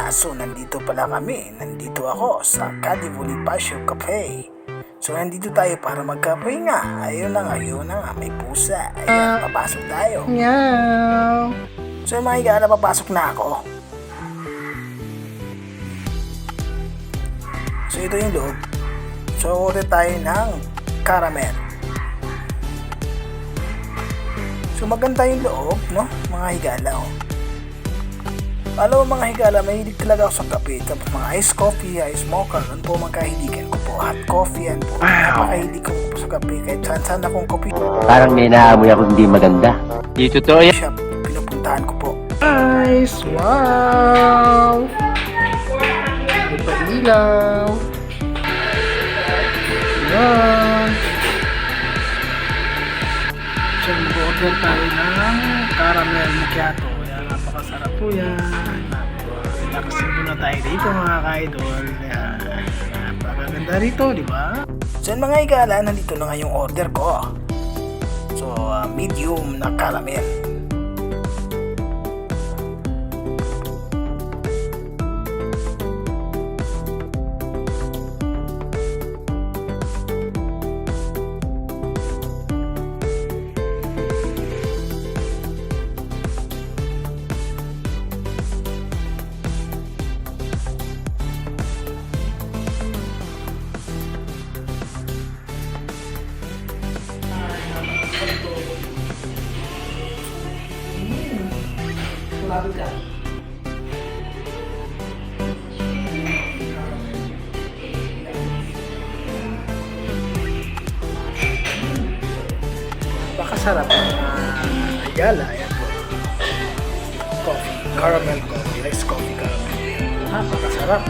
So nandito pala kami, nandito ako sa Cadi Bonifacio Cafe. So nandito tayo para magkape nga. Ayun na nga, may pusa. Ayan, papasok tayo. Meow. So mga higa na, papasok na ako. So ito yung loob. So order tayo ng caramel. So maganda yung loob, no? Mga higala, oh. Alam mo mga higala, mahilig talaga ako sa kape. Tapos mga iced coffee, iced mocha, ano po magkahiligin ko po. Hot coffee, yan po. Napakahilig ko po sa kape. Kahit saan akong coffee Parang may naamoy ako hindi maganda. Di totoo yan. shop, pinupuntahan ko po. Nice. Wow. May pa-ilaw. Yan. So, mag-order tayo ng caramel macchiato. Yan, napakasarap po yan. Relaxing muna tayo dito mga ka-idol. Yan. Napakaganda rito, di ba? So yun mga higala, nandito na nga yung order ko. So medium na caramel. Lapit ka. Napakasarap ng higala. Ayan po. Coffee. Caramel coffee. Iced coffee caramel. Napakasarap.